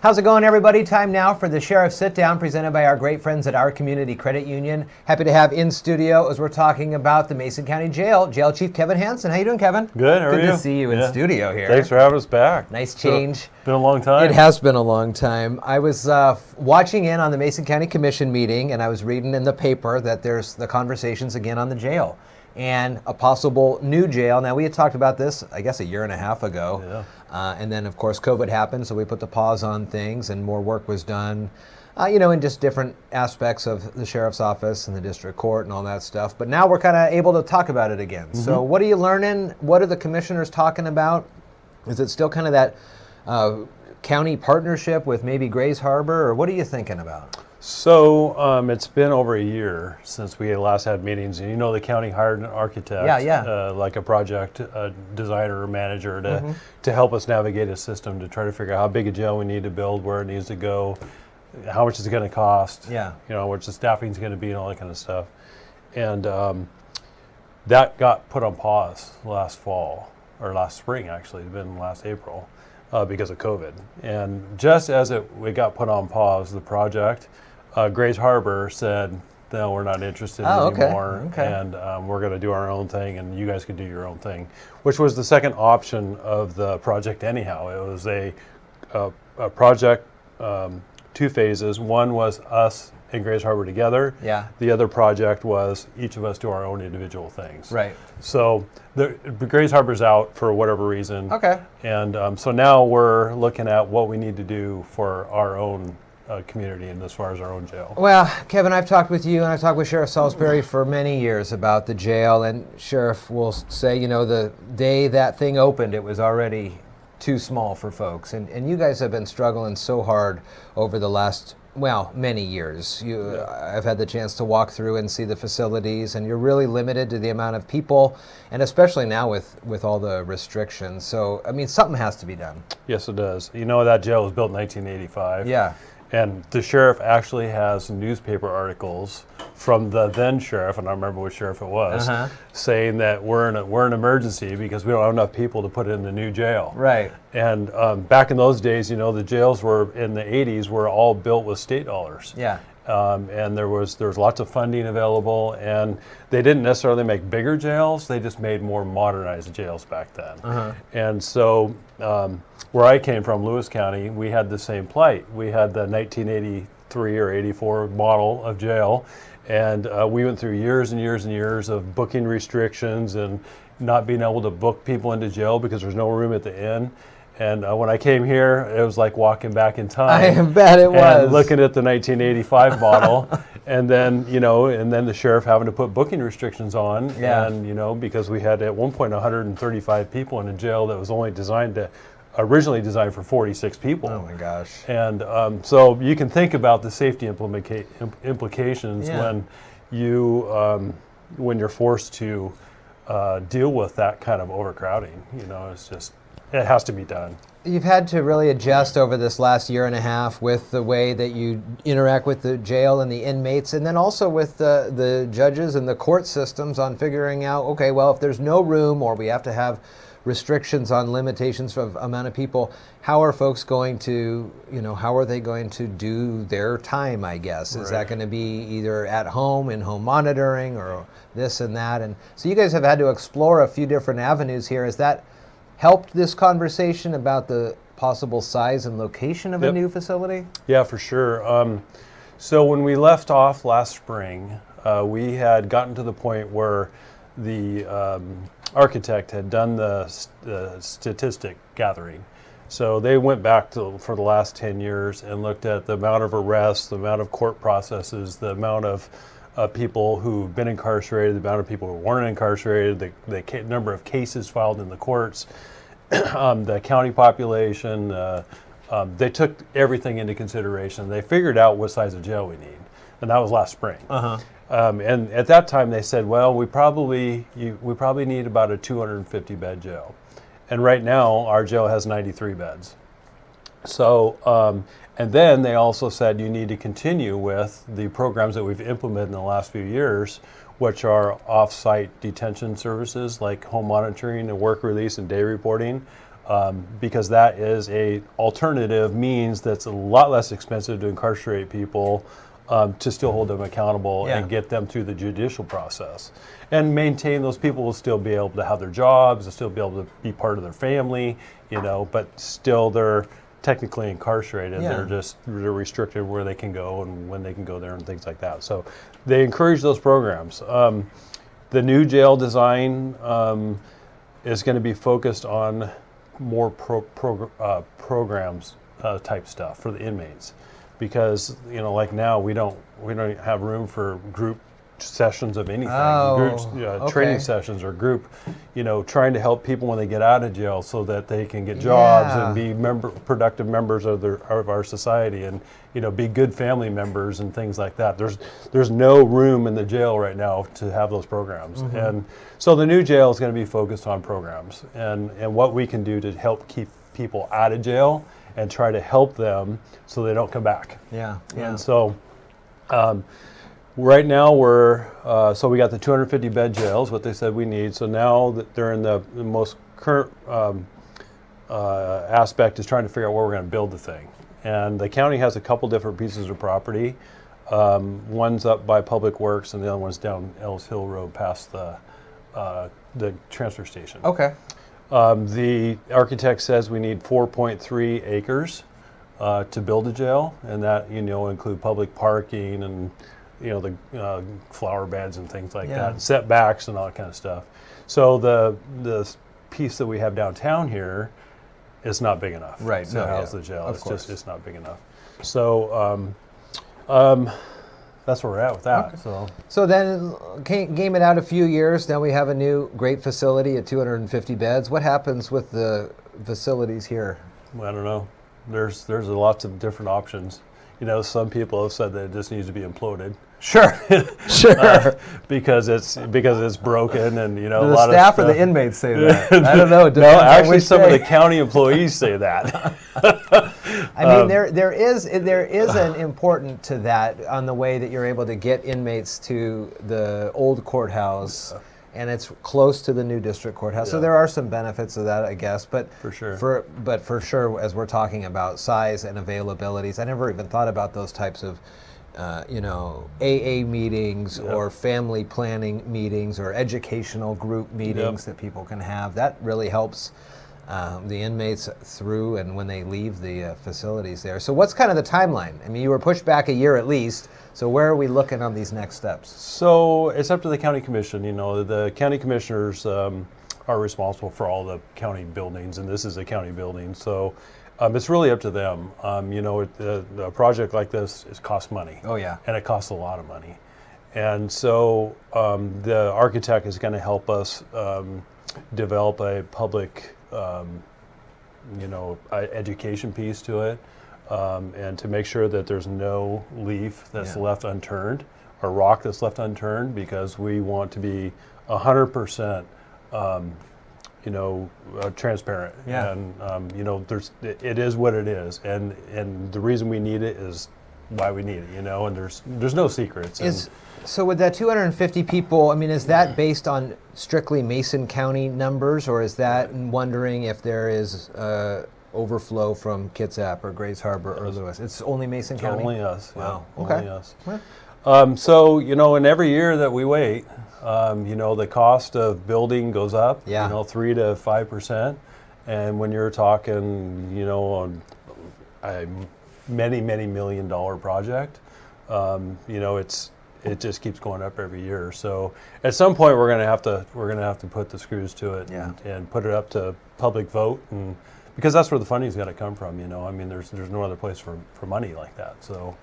How's it going, everybody? Time now for the Sheriff Sit Down, presented by our great friends at Our Community Credit Union. Happy to have in studio as we're talking about the Mason County Jail Chief Kevin Hanson. How you doing, Kevin? Good. How are you? Good to see you in studio here. Thanks for having us back. Nice change. Been a long time. It has been a long time. I was watching in on the Mason County Commission meeting, and I was reading in the paper that there's the conversations again on the jail and a possible new jail. Now, we had talked about this, I guess, a year and a half ago. Yeah. And then, of course, COVID happened, so we put the pause on things and more work was done, in just different aspects of the sheriff's office and the district court and all that stuff. But now we're kind of able to talk about it again. Mm-hmm. So what are you learning? What are the commissioners talking about? Is it still kind of that county partnership with maybe Grays Harbor, or what are you thinking about? So it's been over a year since we last had meetings, and the county hired an architect, like a project designer or manager to help us navigate a system to try to figure out how big a jail we need to build, where it needs to go, how much is it going to cost, which the staffing is going to be, and all that kind of stuff. And that got put on pause last spring, actually. It's been last April because of COVID. And just as it got put on pause, the project, Grays Harbor said, no, we're not interested anymore, and we're going to do our own thing, and you guys can do your own thing, which was the second option of the project anyhow. It was a project, two phases. One was us and Grays Harbor together. Yeah. The other project was each of us do our own individual things. Right. So the Grays Harbor's out for whatever reason. Okay. And so now we're looking at what we need to do for our own community and as far as our own jail. Well, Kevin, I've talked with you and I've talked with Sheriff Salisbury for many years about the jail, and Sheriff will say, the day that thing opened, it was already too small for folks. And you guys have been struggling so hard over the last many years. I've had the chance to walk through and see the facilities, and you're really limited to the amount of people, and especially now with all the restrictions. So, something has to be done. Yes, it does. That jail was built in 1985. Yeah. And the sheriff actually has newspaper articles from the then sheriff, and I don't remember which sheriff it was, saying that we're in emergency because we don't have enough people to put in the new jail. Right. And back in those days, the jails were in the 80s were all built with state dollars. Yeah. And there was lots of funding available, and they didn't necessarily make bigger jails. They just made more modernized jails back then. And so where I came from, Lewis County, we had the same plight. We had the 1983 or 84 model of jail, and we went through years and years and years of booking restrictions and not being able to book people into jail because there's no room at the inn. And when I came here, it was like walking back in time. I bet it was. And looking at the 1985 model, and then the sheriff having to put booking restrictions on, and because we had at one point 135 people in a jail that was originally designed for 46 people. Oh my gosh! And so you can think about the safety implications when you're forced to deal with that kind of overcrowding. It's just. It has to be done. You've had to really adjust over this last year and a half with the way that you interact with the jail and the inmates, and then also with the judges and the court systems on figuring out, okay, well, if there's no room or we have to have restrictions on limitations of amount of people, how are folks going to, how are they going to do their time, I guess? Is that going to be either at home, in home monitoring, or this and that? And so you guys have had to explore a few different avenues here. Is that helped this conversation about the possible size and location of a new facility? Yeah, for sure. So when we left off last spring, we had gotten to the point where the architect had done the statistic gathering. So they went back for the last 10 years and looked at the amount of arrests, the amount of court processes, the amount of people who've been incarcerated, the amount of people who weren't incarcerated, the number of cases filed in the courts, the county population. They took everything into consideration. They figured out what size of jail we need, and that was last spring. And at that time, they said, well, we probably need about a 250 bed jail, and right now our jail has 93 beds. So. And then they also said you need to continue with the programs that we've implemented in the last few years, which are off-site detention services like home monitoring and work release and day reporting, because that is a alternative means that's a lot less expensive to incarcerate people, to still hold them accountable and get them through the judicial process. And maintain those people will still be able to have their jobs, they'll still be able to be part of their family, but still they're technically incarcerated. They're restricted where they can go and when they can go there and things like that. So they encourage those programs. The new jail design is going to be focused on more programs type stuff for the inmates, because like now we don't have room for group sessions of anything, training sessions or group, trying to help people when they get out of jail so that they can get jobs and be productive members of our society, and be good family members and things like that. There's no room in the jail right now to have those programs, and so the new jail is going to be focused on programs and what we can do to help keep people out of jail and try to help them so they don't come back. And so right now so we got the 250 bed jails, what they said we need. So now that they're in the most current aspect is trying to figure out where we're going to build the thing. And the county has a couple different pieces of property. One's up by Public Works and the other one's down Ellis Hill Road past the transfer station. Okay. The architect says we need 4.3 acres to build a jail, and that include public parking and the flower beds and things like that, and setbacks and all that kind of stuff. So the piece that we have downtown here is not big enough to house the jail. It's not big enough. So that's where we're at with that. Okay. So then game it out a few years. Now we have a new great facility at 250 beds. What happens with the facilities here? I don't know. There's lots of different options. Some people have said that it just needs to be imploded. Sure. Because it's broken, and a lot of staff or the inmates say that. I don't know. No, actually, some of the county employees say that. I mean, there is an important to that on the way that you're able to get inmates to the old courthouse. And it's close to the new district courthouse, so there are some benefits of that, I guess. But for sure, as we're talking about size and availabilities, I never even thought about those types of, AA meetings or family planning meetings or educational group meetings that people can have. That really helps the inmates through and when they leave the facilities there. So what's kind of the timeline? I mean, you were pushed back a year at least. So where are we looking on these next steps? So it's up to the county commission. The county commissioners are responsible for all the county buildings, and this is a county building. So it's really up to them. A project like this costs money. Oh yeah. And it costs a lot of money. And so the architect is going to help us develop a public education piece to it. And to make sure that there's no leaf that's left unturned or rock that's left unturned, because we want to be 100% transparent. And it is what it is, and the reason we need it is why we need it. And there's no secrets. So with that 250 people, I mean, is that based on strictly Mason County numbers, or is that wondering if there is overflow from Kitsap or Grays Harbor or Lewis? It's only Mason County? Only us. Wow. Okay. Only us. So, in every year that we wait, the cost of building goes up, 3 to 5%. And when you're talking, on a many $million project, it just keeps going up every year. So at some point we're gonna have to put the screws to it and put it up to public vote, and because that's where the funding's got to come from. I mean, there's no other place for money like that. So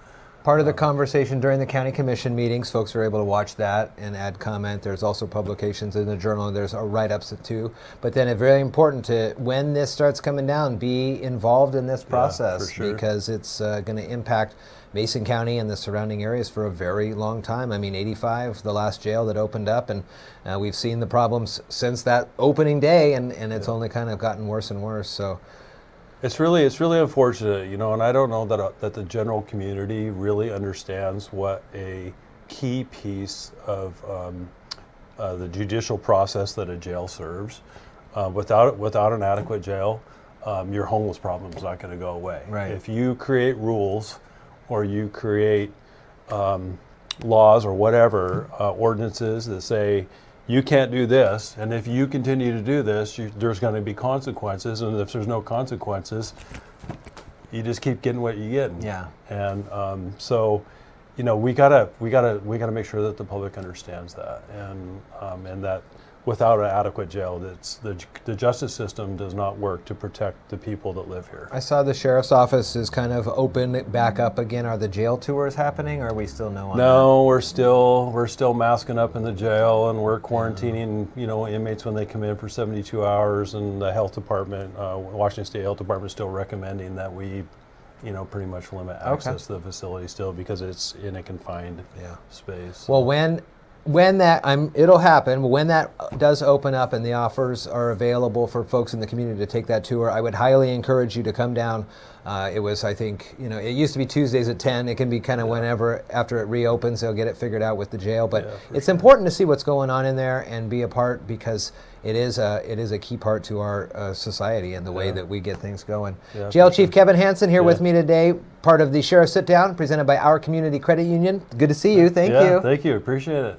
part of the conversation during the county commission meetings, folks are able to watch that and add comment. There's also publications in the journal. There's write-ups too. But then it's very important to, when this starts coming down, be involved in this process, because it's going to impact Mason County and the surrounding areas for a very long time. I mean, 85, the last jail that opened up, and we've seen the problems since that opening day, and it's only kind of gotten worse and worse. So it's really unfortunate, and I don't know that the general community really understands what a key piece of the judicial process that a jail serves. Without an adequate jail, your homeless problem is not going to go away. Right. If you create rules or you create laws or whatever, ordinances that say you can't do this, and if you continue to do this, there's going to be consequences, and if there's no consequences, you just keep getting what you get. Yeah. And so, we gotta make sure that the public understands that, and that without an adequate jail, the justice system does not work to protect the people that live here. I saw the sheriff's office is kind of open back up again. Are the jail tours happening, or are we still no on No, we're still masking up in the jail, and we're quarantining inmates when they come in for 72 hours. And the health department, Washington State Health Department, is still recommending that we pretty much limit access to the facility still, because it's in a confined space. Well, when that it'll happen. When that does open up and the offers are available for folks in the community to take that tour, I would highly encourage you to come down. It was, I think, it used to be Tuesdays at 10. It can be kind of whenever after it reopens. They'll get it figured out with the jail. But it's important to see what's going on in there and be a part, because it is a key part to our society and the way that we get things going. Yeah, Jail Chief Kevin Hanson here with me today, part of the Sheriff Sit Down presented by Our Community Credit Union. Good to see you. Thank you. Thank you. Appreciate it.